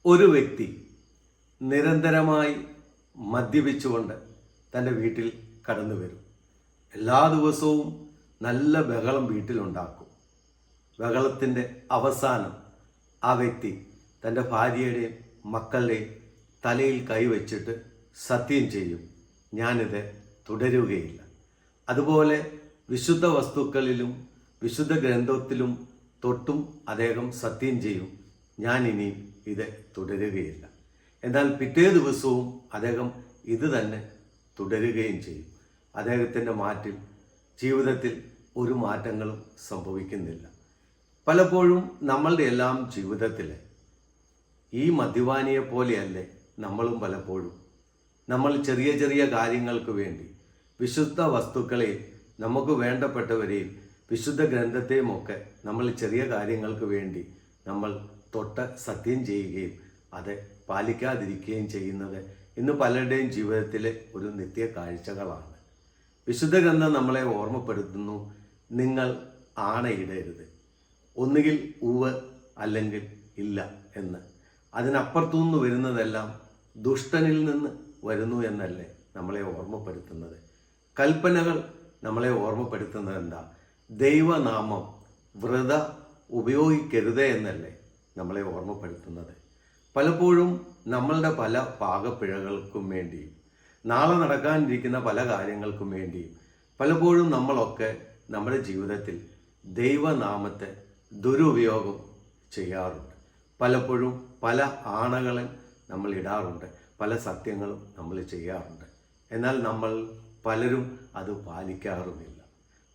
ഒരു വ്യക്തി നിരന്തരമായി മദ്യപിച്ചുകൊണ്ട് തൻ്റെ വീട്ടിൽ കടന്നു വരും. എല്ലാ ദിവസവും നല്ല ബഹളം വീട്ടിലുണ്ടാക്കും. ബഹളത്തിൻ്റെ അവസാനം ആ വ്യക്തി തൻ്റെ ഭാര്യയുടെയും മക്കളുടെയും തലയിൽ കൈവച്ചിട്ട് സത്യം ചെയ്യും, ഞാനിത് തുടരുകയില്ല. അതുപോലെ വിശുദ്ധ വസ്തുക്കളിലും വിശുദ്ധ ഗ്രന്ഥത്തിലും തൊട്ടും അദ്ദേഹം സത്യം ചെയ്യും, ഞാനിനി ഇത് തുടരുകയില്ല. എന്നാൽ പിറ്റേ ദിവസവും അദ്ദേഹം ഇത് തന്നെ തുടരുകയും ചെയ്യും. അദ്ദേഹത്തിൻ്റെ ജീവിതത്തിൽ ഒരു മാറ്റങ്ങളും സംഭവിക്കുന്നില്ല. പലപ്പോഴും നമ്മളുടെ എല്ലാം ജീവിതത്തിൽ ഈ മദ്യപാനിയെ പോലെയല്ലേ നമ്മളും പലപ്പോഴും നമ്മൾ ചെറിയ ചെറിയ കാര്യങ്ങൾക്ക് വേണ്ടി വിശുദ്ധ വസ്തുക്കളെയും നമുക്ക് വേണ്ടപ്പെട്ടവരെയും വിശുദ്ധ ഗ്രന്ഥത്തെയും ഒക്കെ നമ്മൾ ചെറിയ കാര്യങ്ങൾക്ക് വേണ്ടി നമ്മൾ തൊട്ട് സത്യം ചെയ്യുകയും അത് പാലിക്കാതിരിക്കുകയും ചെയ്യുന്നത് ഇന്ന് പലരുടെയും ജീവിതത്തിലെ ഒരു നിത്യ കാഴ്ചകളാണ്. വിശുദ്ധ ഗ്രന്ഥം നമ്മളെ ഓർമ്മപ്പെടുത്തുന്നു, നിങ്ങൾ ആണയിടരുത്, ഒന്നുകിൽ ഉവ് അല്ലെങ്കിൽ ഇല്ല എന്ന്. അതിനപ്പുറത്തുനിന്ന് വരുന്നതെല്ലാം ദുഷ്ടനിൽ നിന്ന് വരുന്നു എന്നല്ലേ നമ്മളെ ഓർമ്മപ്പെടുത്തുന്നത്. കൽപ്പനകൾ നമ്മളെ ഓർമ്മപ്പെടുത്തുന്നത് എന്താ? ദൈവനാമം വൃഥ ഉപയോഗിക്കരുത് എന്നല്ലേ നമ്മളെ ഓർമ്മപ്പെടുത്തുന്നത്. പലപ്പോഴും നമ്മളുടെ പല പാകപ്പിഴകൾക്കും വേണ്ടിയും നാളെ നടക്കാനിരിക്കുന്ന പല കാര്യങ്ങൾക്കും വേണ്ടിയും പലപ്പോഴും നമ്മളൊക്കെ നമ്മുടെ ജീവിതത്തിൽ ദൈവനാമത്തെ ദുരുപയോഗം ചെയ്യാറുണ്ട്. പലപ്പോഴും പല ആണകളും നമ്മൾ ഇടാറുണ്ട്, പല സത്യങ്ങളും നമ്മൾ ചെയ്യാറുണ്ട്. എന്നാൽ നമ്മൾ പലരും അത് പാലിക്കാറുമില്ല.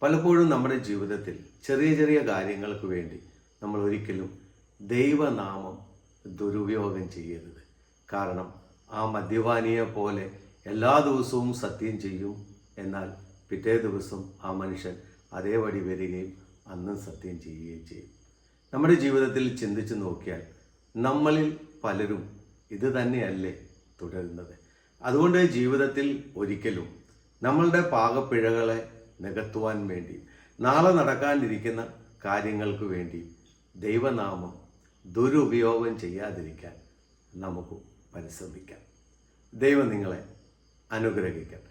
പലപ്പോഴും നമ്മുടെ ജീവിതത്തിൽ ചെറിയ ചെറിയ കാര്യങ്ങൾക്ക് വേണ്ടി നമ്മൾ ഒരിക്കലും ദൈവനാമം ദുരുപയോഗം ചെയ്യരുത്. കാരണം ആ മദ്യപാനിയെ പോലെ എല്ലാ ദിവസവും സത്യം ചെയ്യും, എന്നാൽ പിറ്റേ ദിവസം ആ മനുഷ്യൻ അതേപടി വരികയും അന്നും സത്യം ചെയ്യുകയും ചെയ്യും. നമ്മുടെ ജീവിതത്തിൽ ചിന്തിച്ച് നോക്കിയാൽ നമ്മളിൽ പലരും ഇത് തന്നെയല്ലേ തുടരുന്നത്. അതുകൊണ്ട് ജീവിതത്തിൽ ഒരിക്കലും നമ്മളുടെ പാകപ്പിഴകളെ നികത്തുവാൻ വേണ്ടി നാളെ നടക്കാനിരിക്കുന്ന കാര്യങ്ങൾക്ക് വേണ്ടി ദൈവനാമം ദുരുപയോഗം ചെയ്യാതിരിക്കാൻ നമുക്ക് പരിശ്രമിക്കാം. ദൈവം നിങ്ങളെ അനുഗ്രഹിക്കട്ടെ.